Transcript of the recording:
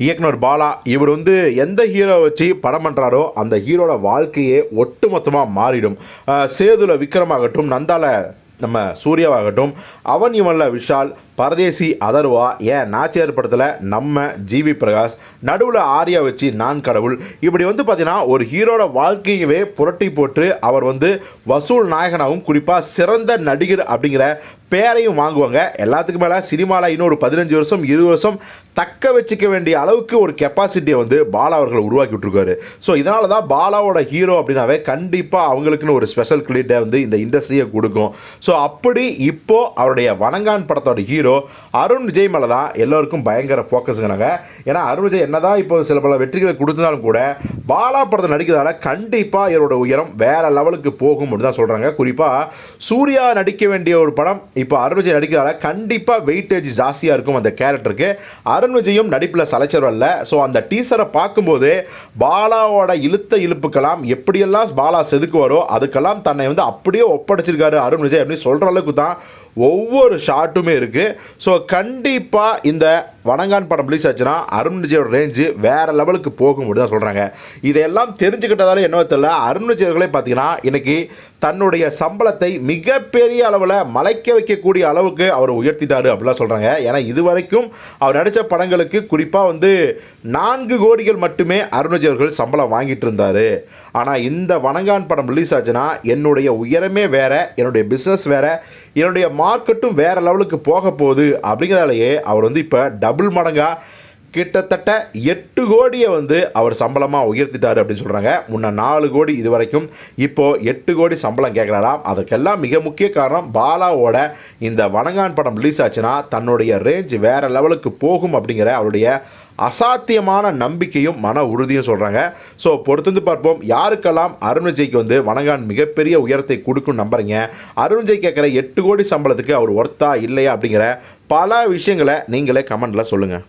இயக்குனர் பாலா இவர் வந்து எந்த ஹீரோ வச்சு படம் பண்ணுறாரோ அந்த ஹீரோட வாழ்க்கையே ஒட்டுமொத்தமாக மாறிடும். சேதுல விக்ரமாகட்டும், நந்தால நம்ம சூர்யாவாகட்டும், அவன் இவன்ல விஷால், பரதேசி அதர்வா, ஏன் நாச்சியார் படத்தில் நம்ம ஜிவி பிரகாஷ், நடுவில் ஆர்யா வச்சு நான் கடவுள், இப்படி வந்து பார்த்தீங்கன்னா ஒரு ஹீரோட வாழ்க்கையவே புரட்டி போட்டு அவர் வந்து வசூல் நாயகனாகவும் குறிப்பாக சிறந்த நடிகர் அப்படிங்கிற பேரையும் வாங்குவாங்க. எல்லாத்துக்கு மேலே சினிமாவில் இன்னொரு 15 வருஷம் 20 வருஷம் தக்க வச்சுக்க வேண்டிய அளவுக்கு ஒரு கெப்பாசிட்டியை வந்து பாலா அவர்கள் உருவாக்கி விட்டுருக்காரு. ஸோ இதனால தான் பாலாவோட ஹீரோ அப்படின்னாவே கண்டிப்பாக அவங்களுக்குன்னு ஒரு ஸ்பெஷல் கிரெடிட்டை வந்து இந்த இண்டஸ்ட்ரியை கொடுக்கும். ஸோ அப்படி இப்போது அவருடைய வணங்கான் படத்தோட ஹீரோ அருண் விஜய் மேலே தான் எல்லோருக்கும் பயங்கர ஃபோக்கஸுங்கிறாங்க. ஏன்னா அருண் விஜய் என்ன தான் இப்போ சில பல வெற்றிகளை கொடுத்ததாலும் கூட பாலா படத்தை நடிக்கிறதால கண்டிப்பாக இவரோட உயரம் வேறு லெவலுக்கு போகும் அப்படின்னு தான் சொல்கிறாங்க. குறிப்பாக சூர்யா நடிக்க வேண்டிய ஒரு படம் இப்போ அருண் விஜய் நடிக்கிறதால கண்டிப்பாக வெயிட்டேஜ் ஜாஸ்தியாக இருக்கும் அந்த கேரக்டருக்கு. அருண் விஜயும் நடிப்பில் சலைச்சர் வரல. ஸோ அந்த டீசரை பார்க்கும்போது பாலாவோட இழுப்புக்கெல்லாம் எப்படியெல்லாம் பாலா செதுக்குவாரோ அதுக்கெல்லாம் தன்னை வந்து அப்படியே ஒப்படைச்சிருக்காரு அருண் விஜய் அப்படின்னு சொல்கிற அளவுக்கு தான் ஒவ்வொரு ஷாட்டுமே இருக்குது. ஸோ கண்டிப்பாக இந்த வணங்கான் படம் ரிலீஸ் ஆச்சுன்னா அருண் விஜயோட ரேஞ்சு வேறு லெவலுக்கு போகும் அப்படின்னு தான் சொல்கிறாங்க. இதையெல்லாம் தெரிஞ்சுக்கிட்டதால என்னவோ தெரியல, அருண் விஜய் அவர்களே பார்த்தீங்கன்னா இன்றைக்கி தன்னுடைய சம்பளத்தை மிகப்பெரிய அளவில் மலைக்க வைக்கக்கூடிய அளவுக்கு அவர் உயர்த்திட்டார் அப்படிலாம் சொல்கிறாங்க. ஏன்னா இதுவரைக்கும் அவர் நடித்த படங்களுக்கு குறிப்பாக வந்து 4 கோடிகள் மட்டுமே அருண் விஜய் அவர்கள் சம்பளம் வாங்கிட்டு இருந்தார். ஆனால் இந்த வணங்கான் படம் ரிலீஸ் ஆச்சுன்னா என்னுடைய உயரமே வேறு, என்னுடைய பிஸ்னஸ் வேறு, என்னுடைய மார்க்கெட்டும் வேறு லெவலுக்கு போக போகுது அப்படிங்கிறதாலேயே அவர் வந்து இப்போ டபுள் மடங்காக கிட்டத்தட்ட 8 கோடியை வந்து அவர் சம்பளமாக உயர்த்திட்டார் அப்படின்னு சொல்கிறாங்க. முன்ன 4 கோடி இது வரைக்கும் இப்போது 8 கோடி சம்பளம் கேட்குறாராம். அதுக்கெல்லாம் மிக முக்கிய காரணம் பாலாவோட இந்த வணங்கான் படம் ரிலீஸ் ஆச்சுன்னா தன்னுடைய ரேஞ்ச் வேறு லெவலுக்கு போகும் அப்படிங்கிற அவருடைய அசாத்தியமான நம்பிக்கையும் மன உறுதியும் சொல்கிறாங்க. ஸோ பொறுத்து பார்ப்போம் யாருக்கெல்லாம் அருண் விஜய்க்கு வந்து வணங்கான் மிகப்பெரிய உயரத்தை கொடுக்கும் நம்புறீங்க. அருண் விஜய் கேட்குற 8 கோடி சம்பளத்துக்கு அவர் ஒர்த்தா இல்லையா அப்படிங்கிற பல விஷயங்களை நீங்களே கமெண்டில் சொல்லுங்கள்.